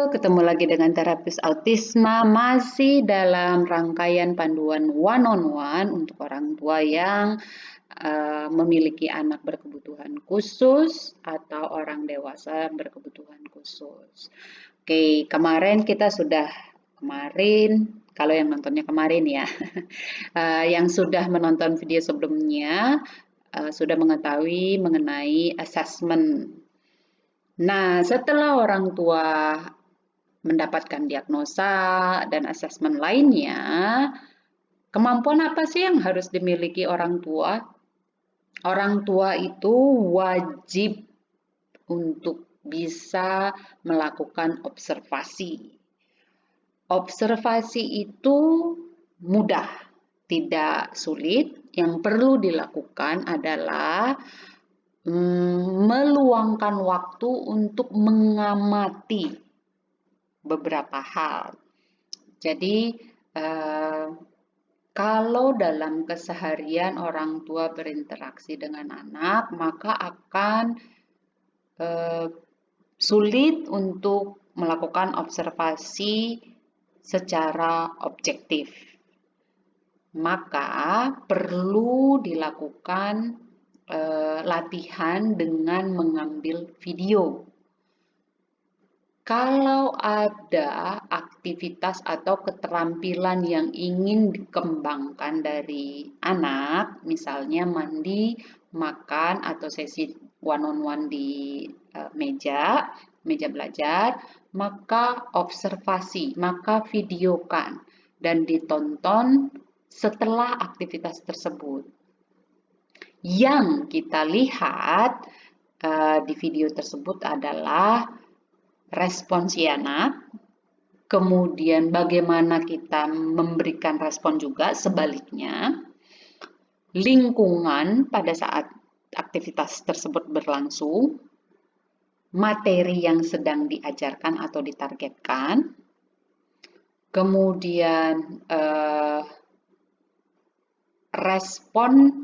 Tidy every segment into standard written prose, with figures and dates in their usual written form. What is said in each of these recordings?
ketemu lagi dengan terapis autisma masih dalam rangkaian panduan one on one untuk orang tua yang memiliki anak berkebutuhan khusus atau orang dewasa berkebutuhan khusus. Oke, kalau yang nontonnya kemarin ya, yang sudah menonton video sebelumnya sudah mengetahui mengenai assessment. Nah, setelah orang tua mendapatkan diagnosa dan asesmen lainnya, kemampuan apa sih yang harus dimiliki orang tua? Orang tua itu wajib untuk bisa melakukan observasi. Observasi itu mudah, tidak sulit. Yang perlu dilakukan adalah meluangkan waktu untuk mengamati beberapa hal. Jadi, kalau dalam keseharian orang tua berinteraksi dengan anak, maka akan sulit untuk melakukan observasi secara objektif. Maka perlu dilakukan latihan dengan mengambil video. Kalau ada aktivitas atau keterampilan yang ingin dikembangkan dari anak, misalnya mandi, makan, atau sesi one on one di meja belajar, maka observasi, maka videokan dan ditonton setelah aktivitas tersebut. Yang kita lihat di video tersebut adalah respon si anak, kemudian bagaimana kita memberikan respon juga sebaliknya, lingkungan pada saat aktivitas tersebut berlangsung, materi yang sedang diajarkan atau ditargetkan, kemudian respon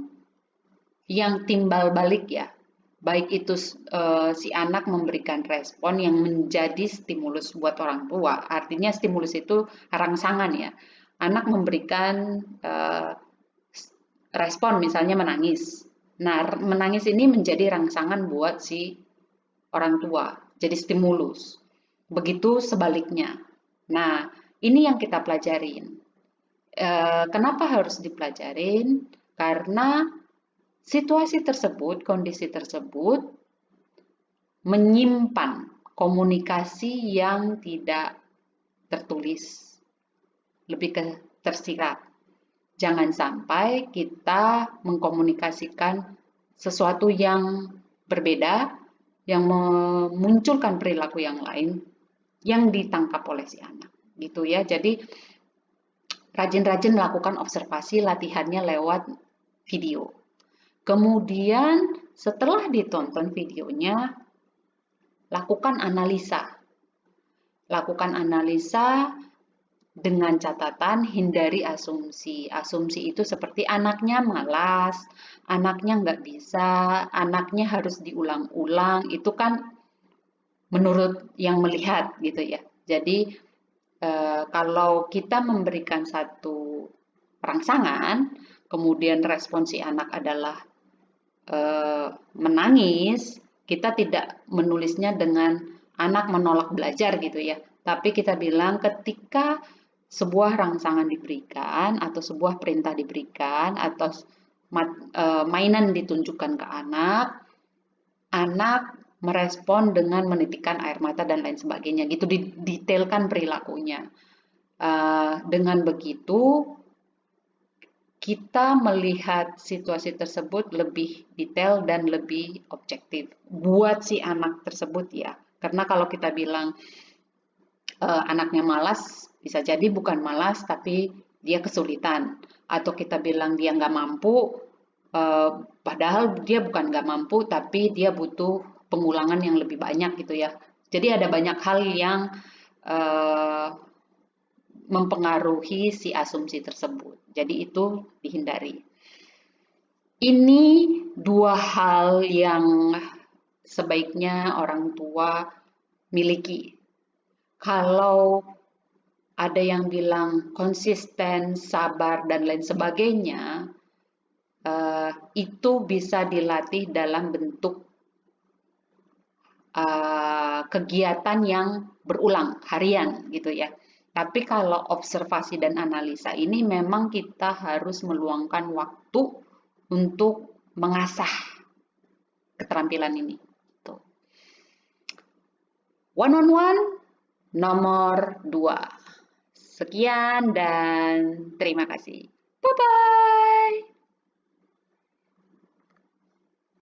yang timbal balik ya, baik itu si anak memberikan respon yang menjadi stimulus buat orang tua. Artinya stimulus itu rangsangan ya. Anak memberikan respon misalnya menangis. Nah, menangis ini menjadi rangsangan buat si orang tua. Jadi stimulus. Begitu sebaliknya. Nah, ini yang kita pelajarin. Kenapa harus dipelajarin? Karena situasi tersebut, kondisi tersebut menyimpan komunikasi yang tidak tertulis, lebih ke tersirat. Jangan sampai kita mengkomunikasikan sesuatu yang berbeda, yang memunculkan perilaku yang lain, yang ditangkap oleh si anak. Gitu ya, jadi rajin-rajin melakukan observasi, latihannya lewat video. Kemudian setelah ditonton videonya, lakukan analisa. Lakukan analisa dengan catatan hindari asumsi. Asumsi itu seperti anaknya malas, anaknya nggak bisa, anaknya harus diulang-ulang. Itu kan menurut yang melihat gitu ya. Jadi kalau kita memberikan satu rangsangan, kemudian respon si anak adalah menangis, kita tidak menulisnya dengan anak menolak belajar gitu ya. Tapi kita bilang ketika sebuah rangsangan diberikan atau sebuah perintah diberikan atau mainan ditunjukkan ke anak, anak merespon dengan menitikkan air mata dan lain sebagainya. Gitu didetailkan perilakunya. Dengan begitu kita melihat situasi tersebut lebih detail dan lebih objektif buat si anak tersebut ya. Karena kalau kita bilang anaknya malas, bisa jadi bukan malas tapi dia kesulitan. Atau kita bilang dia nggak mampu, padahal dia bukan nggak mampu tapi dia butuh pengulangan yang lebih banyak gitu ya. Jadi ada banyak hal yang mempengaruhi si asumsi tersebut. Jadi itu dihindari. Ini dua hal yang sebaiknya orang tua miliki. Kalau ada yang bilang konsisten, sabar, dan lain sebagainya, itu bisa dilatih dalam bentuk kegiatan yang berulang harian gitu ya. Tapi kalau observasi dan analisa ini memang kita harus meluangkan waktu untuk mengasah keterampilan ini. Tuh. One on one nomor 2. Sekian dan terima kasih. Bye bye.